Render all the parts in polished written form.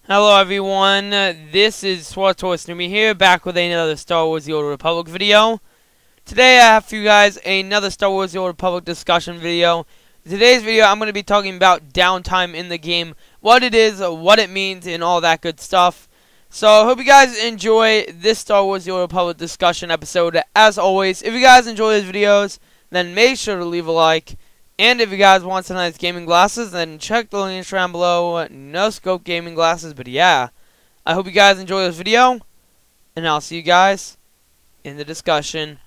Hello everyone, this is Supersnoopy here, back with another Star Wars The Old Republic video. Today I have for you guys another Star Wars The Old Republic discussion video. In today's video I'm going to be talking about downtime in the game, what it is, what it means, and all that good stuff. So I hope you guys enjoy this Star Wars The Old Republic discussion episode. As always, if you guys enjoy these videos, then make sure to leave a like. And if you guys want some nice gaming glasses, then check the links down below. No scope gaming glasses, but yeah. I hope you guys enjoy this video, and I'll see you guys in the discussion.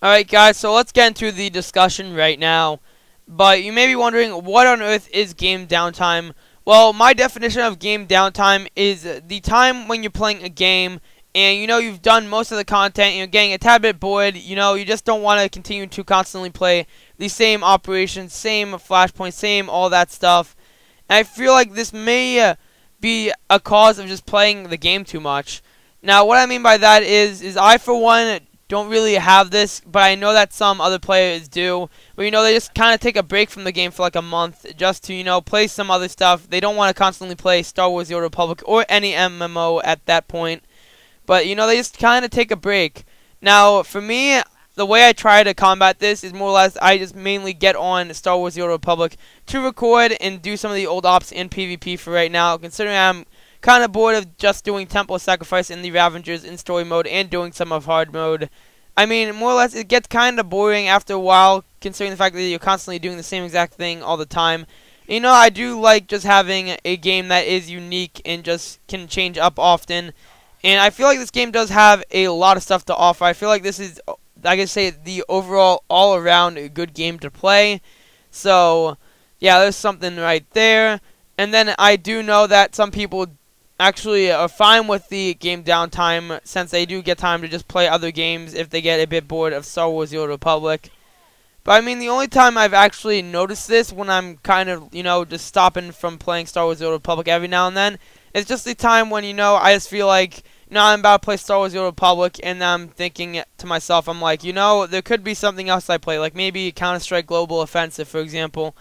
Alright guys, so let's get into the discussion right now. But you may be wondering, what on earth is game downtime? Well, my definition of game downtime is the time when you're playing a game and you've done most of the content and you're getting a tad bit bored, you just don't want to continue to constantly play the same operations, same flashpoints, same all that stuff. And I feel like this may be a cause of just playing the game too much. Now, what I mean by that is I, for one, don't really have this, but I know that some other players do. Where, they just kind of take a break from the game for like a month just to, play some other stuff. They don't want to constantly play Star Wars The Old Republic or any MMO at that point. But, they just kind of take a break. Now, for me, the way I try to combat this is more or less I just mainly get on Star Wars The Old Republic to record and do some of the old ops in PvP for right now, considering I'm kind of bored of just doing Temple Sacrifice in the Ravengers in story mode and doing some of hard mode. I mean, more or less, it gets kind of boring after a while, considering the fact that you're constantly doing the same exact thing all the time. I do like just having a game that is unique and just can change up often. And I feel like this game does have a lot of stuff to offer. I feel like this is, I can say, the overall, all-around good game to play. So, yeah, there's something right there. And then I do know that some people actually are fine with the game downtime, since they do get time to just play other games if they get a bit bored of Star Wars The Old Republic. But, I mean, the only time I've actually noticed this when I'm kind of, just stopping from playing Star Wars The Old Republic every now and then, it's just the time when, I just feel like, I'm about to play Star Wars The Old Republic, and I'm thinking to myself, I'm like, there could be something else I play, like maybe Counter-Strike Global Offensive, for example.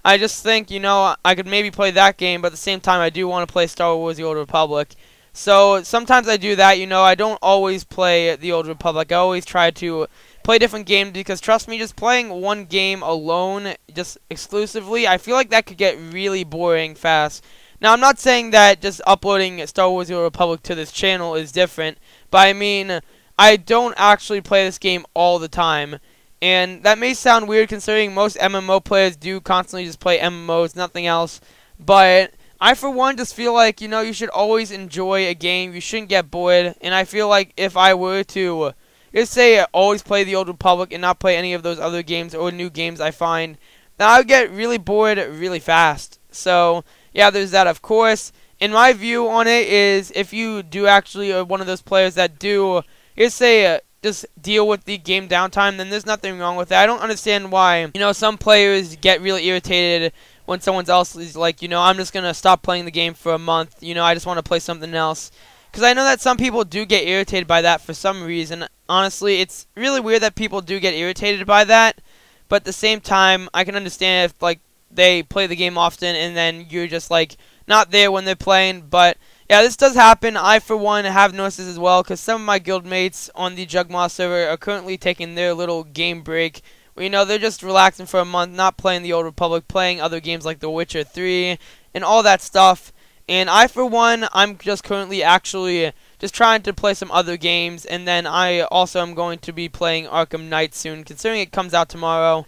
I just think, I could maybe play that game, but at the same time, I do want to play Star Wars The Old Republic. So, sometimes I do that, I don't always play The Old Republic. I always try to play different games, because trust me, just playing one game alone, just exclusively, I feel like that could get really boring fast. Now, I'm not saying that just uploading Star Wars The Old Republic to this channel is different, but I mean, I don't actually play this game all the time. And that may sound weird considering most MMO players do constantly just play MMOs, nothing else. But I, for one, just feel like, you should always enjoy a game. You shouldn't get bored. And I feel like if I were to, just say, always play The Old Republic and not play any of those other games or new games I find, then I would get really bored really fast. So, yeah, there's that, of course. And my view on it is, if you do actually are one of those players that do, just say, just deal with the game downtime, then there's nothing wrong with that. I don't understand why, some players get really irritated when someone else is like, I'm just going to stop playing the game for a month. I just want to play something else. Because I know that some people do get irritated by that for some reason. Honestly, it's really weird that people do get irritated by that. But at the same time, I can understand if, like, they play the game often and then you're just like not there when they're playing. But yeah, this does happen. I, for one, have noticed this as well, because some of my guild mates on the Jung Ma server are currently taking their little game break where, they're just relaxing for a month, not playing The Old Republic, playing other games like The Witcher 3 and all that stuff. And I, for one, I'm just currently actually just trying to play some other games, and then I also am going to be playing Arkham Knight soon, considering it comes out tomorrow.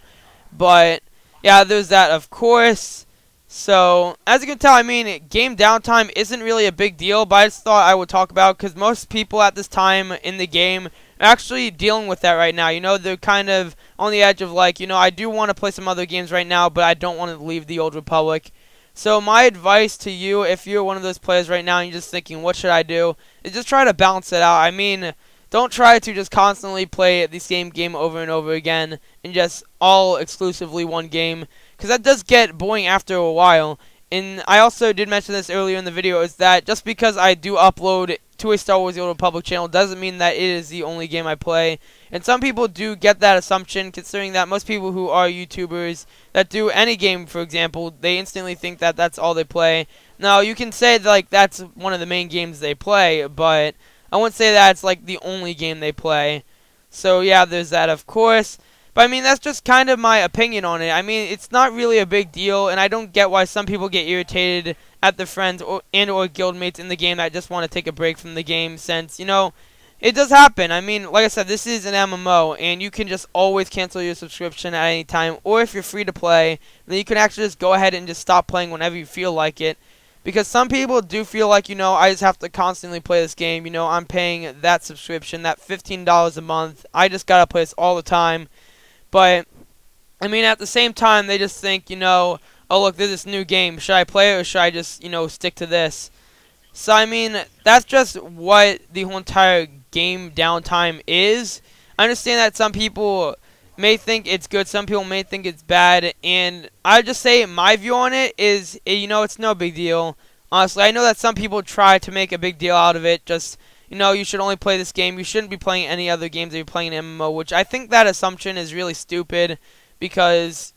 But yeah, there's that, of course. So, as you can tell, I mean, game downtime isn't really a big deal, but I just thought I would talk about, because most people at this time in the game are actually dealing with that right now. They're kind of on the edge of like, I do want to play some other games right now, but I don't want to leave The Old Republic. So, my advice to you, if you're one of those players right now and you're just thinking, what should I do, is just try to balance it out. I mean, don't try to just constantly play the same game over and over again and just all exclusively one game, because that does get boring after a while. And I also did mention this earlier in the video, is that just because I do upload to a Star Wars The Old Republic channel doesn't mean that it is the only game I play. And some people do get that assumption, considering that most people who are YouTubers that do any game, for example, they instantly think that that's all they play. Now, you can say that, like, that's one of the main games they play, but I wouldn't say that's like the only game they play. So yeah, there's that, of course. But I mean, that's just kind of my opinion on it. I mean, it's not really a big deal, and I don't get why some people get irritated at the friends or guildmates in the game that just want to take a break from the game, since, you know, it does happen. I mean, like I said, this is an MMO, and you can just always cancel your subscription at any time, or if you're free to play, then you can actually just go ahead and just stop playing whenever you feel like it. Because some people do feel like, you know, I just have to constantly play this game. You know, I'm paying that subscription, that $15 a month. I just gotta play this all the time. But, I mean, at the same time, they just think, you know, oh, look, there's this new game. Should I play it, or should I just, you know, stick to this? So, I mean, that's just what the whole entire game downtime is. I understand that some people may think it's good, some people may think it's bad, and I just say my view on it is, you know, it's no big deal. Honestly, I know that some people try to make a big deal out of it, just, you know, you should only play this game, you shouldn't be playing any other games if you're playing an MMO, which I think that assumption is really stupid, because,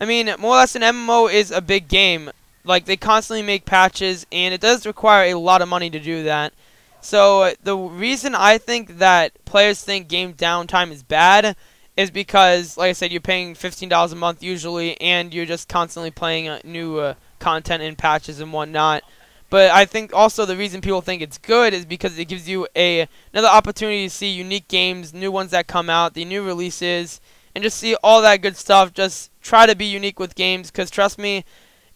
I mean, more or less an MMO is a big game. Like, they constantly make patches, and it does require a lot of money to do that. So, the reason I think that players think game downtime is bad is because, like I said, you're paying $15 a month usually, and you're just constantly playing new content and patches and whatnot. But I think also the reason people think it's good is because it gives you another opportunity to see unique games, new ones that come out, the new releases, and just see all that good stuff. Just try to be unique with games, because trust me,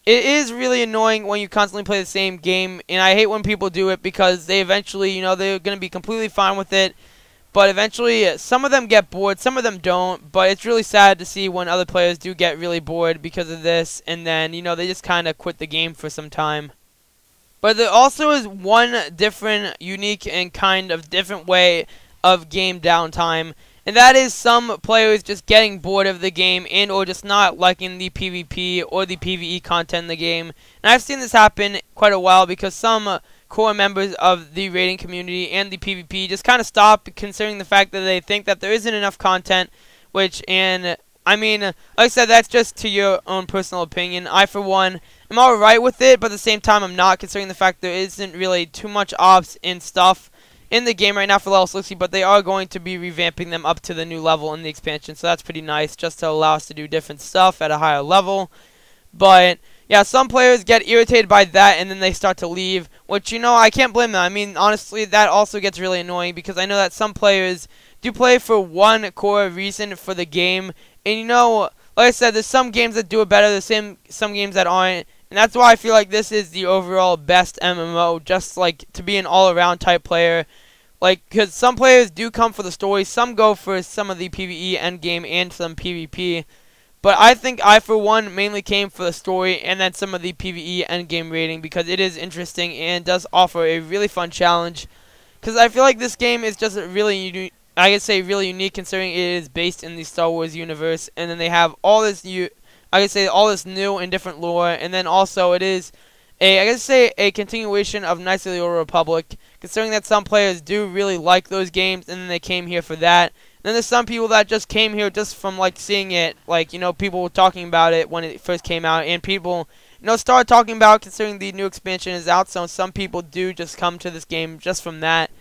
it is really annoying when you constantly play the same game, and I hate when people do it, because they eventually, you know, they're going to be completely fine with it. But eventually, some of them get bored, some of them don't, but it's really sad to see when other players do get really bored because of this, and then, you know, they just kind of quit the game for some time. But there also is one different, unique, and kind of different way of game downtime, and that is some players just getting bored of the game and or just not liking the PvP or the PvE content in the game. And I've seen this happen quite a while, because some core members of the raiding community and the PvP just kind of stop, considering the fact that they think that there isn't enough content, which, and I mean, like I said, that's just to your own personal opinion. I, for one, am alright with it, but at the same time, I'm not, considering the fact there isn't really too much ops and stuff in the game right now for level 60, but they are going to be revamping them up to the new level in the expansion, so that's pretty nice, just to allow us to do different stuff at a higher level. But yeah, some players get irritated by that, and then they start to leave, which, you know, I can't blame them. I mean, honestly, that also gets really annoying, because I know that some players do play for one core reason for the game, and, you know, like I said, there's some games that do it better, there's some games that aren't, and that's why I feel like this is the overall best MMO, just, like, to be an all-around type player. Like, because some players do come for the story, some go for some of the PvE endgame and some PvP. But I think I, for one, mainly came for the story and then some of the PvE endgame rating, because it is interesting and does offer a really fun challenge. Because I feel like this game is just really, I could say, really unique, considering it is based in the Star Wars universe, and then they have all this I could say all this new and different lore, and then also it is I could say a continuation of Knights of the Old Republic, considering that some players do really like those games, and then they came here for that. Then there's some people that just came here just from, like, seeing it, like, you know, people were talking about it when it first came out, and people, you know, started talking about it considering the new expansion is out, so some people do just come to this game just from that.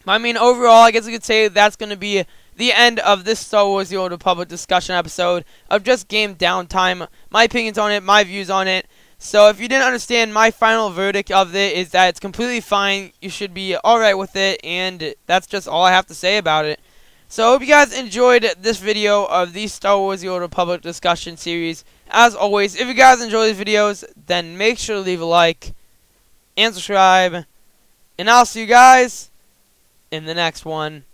I mean, overall, I guess you could say that's going to be the end of this Star Wars The Old Republic discussion episode of just game downtime, my opinions on it, my views on it. So if you didn't understand, my final verdict of it is that it's completely fine, you should be alright with it, and that's just all I have to say about it. So I hope you guys enjoyed this video of the Star Wars The Old Republic discussion series. As always, if you guys enjoy these videos, then make sure to leave a like and subscribe, and I'll see you guys in the next one.